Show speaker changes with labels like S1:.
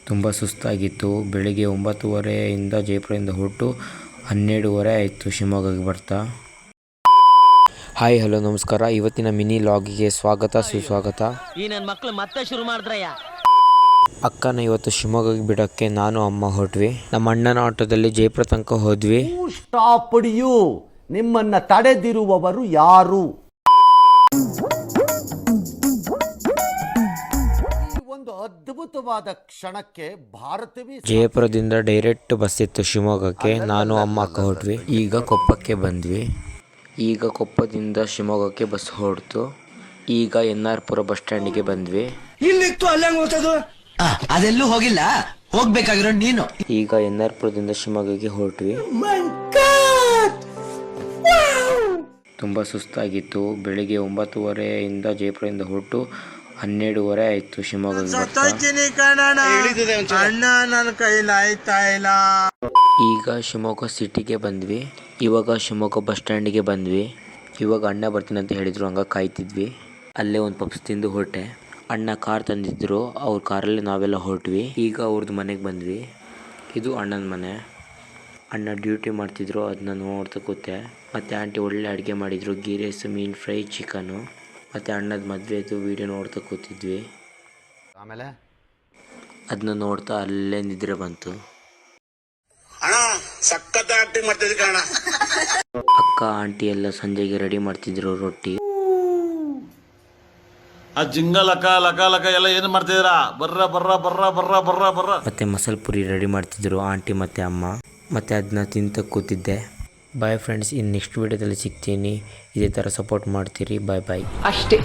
S1: ತುಂಬ ಸುಸ್ತಾಗಿತ್ತು. ಬೆಳಿಗ್ಗೆ 9:30 ಜಯಪುರದಿಂದ ಹೊರಟು 12:30 ಆಯಿತು ಶಿವಮೊಗ್ಗಕ್ಕೆ ಬರ್ತಾ. ಹಾಯ್ ಹಲೋ ನಮಸ್ಕಾರ. ಇವತ್ತಿನ ಮಿನಿ ಲಾಗಿಗೆ ಸ್ವಾಗತ ಸುಸ್ವಾಗತ.
S2: ಈ ನನ್ನ ಮಕ್ಕಳು ಮತ್ತೆ ಶುರು ಮಾಡಿದ್ರಯ್ಯ.
S1: ಅಕ್ಕನ ಇವತ್ತು ಶಿವಮೊಗ್ಗಕ್ಕೆ ಬಿಡೋಕ್ಕೆ ನಾನು ಅಮ್ಮ ಹೊರಟ್ವಿ. ನಮ್ಮ ಅಣ್ಣನ ಆಟೋದಲ್ಲಿ ಜಯಪುರ ತನಕ ಹೋದ್ವಿ.
S3: ಸ್ಟಾಪ್ ಯು, ನಿಮ್ಮನ್ನ ತಡೆದಿರುವವರು ಯಾರು? ಒಂದು ಅದ್ಭುತವಾದ ಕ್ಷಣಕ್ಕೆ ಭಾರತವೇ.
S1: ಜಯಪುರದಿಂದ ಡೈರೆಕ್ಟ್ ಬಸ್ ಇತ್ತು ಶಿವಮೊಗ್ಗಕ್ಕೆ. ನಾನು ಅಮ್ಮ ಅಕ್ಕ ಹೊರಟ್ವಿ. ಈಗ ಕೊಪ್ಪಕ್ಕೆ ಬಂದ್ವಿ. ಈಗ ಕೊಪ್ಪದಿಂದ ಶಿವಮೊಗ್ಗಕ್ಕೆ ಬಸ್ ಹೊರಡ್ತು. ಈಗ NR ಪುರ ಬಸ್ ಸ್ಟ್ಯಾಂಡಿಗೆ ಬಂದ್ವಿ.
S4: ಇಲ್ಲಿತ್ತು ಅಲ್ಲೇ ಹೋಗ್ತದು, ಅದೆಲ್ಲೂ ಹೋಗಿಲ್ಲ, ಹೋಗ್ಬೇಕಾಗಿರೋ ನೀನು.
S1: ಈಗ NR ಪುರದಿಂದ ಶಿವಮೊಗ್ಗಕ್ಕೆ ಹೊರಟ್ವಿ. ತುಂಬ ಸುಸ್ತಾಗಿತ್ತು. ಬೆಳಿಗ್ಗೆ 9:30 ಜಯಪುರದಿಂದ ಹೊರಟು 12:30 ಆಯಿತು ಶಿವಮೊಗ್ಗಕ್ಕೆ ಬರ್ತಾ. ಈಗ ಶಿವಮೊಗ್ಗ ಸಿಟಿಗೆ ಬಂದ್ವಿ. ಇವಾಗ ಶಿವಮೊಗ್ಗ ಬಸ್ ಸ್ಟ್ಯಾಂಡಿಗೆ ಬಂದ್ವಿ. ಇವಾಗ ಅಣ್ಣ ಬರ್ತೀನಿ ಅಂತ ಹೇಳಿದ್ರು, ಹಂಗೆ ಕಾಯ್ತಿದ್ವಿ. ಅಲ್ಲೇ ಒಂದು ಪಪ್ಸ್ ತಿಂದು ಹೊರಟೆ. ಅಣ್ಣ ಕಾರ್ ತಂದಿದ್ರು, ಅವ್ರ ಕಾರಲ್ಲಿ ನಾವೆಲ್ಲ ಹೊರಟ್ವಿ. ಈಗ ಅವ್ರದ್ದು ಮನೆಗೆ ಬಂದ್ವಿ. ಇದು ಅಣ್ಣನ ಮನೆ. ಅಣ್ಣ ಡ್ಯೂಟಿ ಮಾಡ್ತಿದ್ರು, ಅದನ್ನ ನೋಡ್ತಾ ಕೂತೆ. ಮತ್ತು ಆಂಟಿ ಒಳ್ಳೆ ಅಡುಗೆ ಮಾಡಿದರು, ಗೀ ರೈಸ್, ಮೀನು ಫ್ರೈ, ಚಿಕನು. ಮತ್ತು ಅಣ್ಣದ ಮದುವೆದು ವೀಡಿಯೋ ನೋಡ್ತಾ ಕೂತಿದ್ವಿ.
S3: ಆಮೇಲೆ
S1: ಅದನ್ನ ನೋಡ್ತಾ ಅಲ್ಲೇ ನಿದ್ರೆ ಬಂತು. ಅಕ್ಕ ಆಂಟಿ ಎಲ್ಲ ಸಂಜೆಗೆ ರೆಡಿ ಮಾಡ್ತಿದ್ರು ರೊಟ್ಟಿ.
S5: ಆ ಜಿಂಗ ಲಕ ಲಕ ಲಕ ಎಲ್ಲ ಏನು ಮಾಡ್ತಿದ್ದೀರಾ? ಬರ್ರ ಬರ್ರ ಬರ್ರ ಬರ್ರ ಬರ್ರ ಬರ್ರ.
S1: ಮತ್ತೆ ಮಸಾಲೆ ಪುರಿ ರೆಡಿ ಮಾಡ್ತಿದ್ರು ಆಂಟಿ ಮತ್ತು ಅಮ್ಮ. ಮತ್ತು ಅದನ್ನ ತಿಂತ ಕೂತಿದ್ದೆ. ಬಾಯ್ ಫ್ರೆಂಡ್ಸ್, ಇನ್ನು ನೆಕ್ಸ್ಟ್ ವೀಡಿಯೋದಲ್ಲಿ ಸಿಗ್ತೀನಿ. ಇದೇ ಥರ ಸಪೋರ್ಟ್ ಮಾಡ್ತೀರಿ. ಬಾಯ್ ಬಾಯ್
S6: ಅಷ್ಟೇ.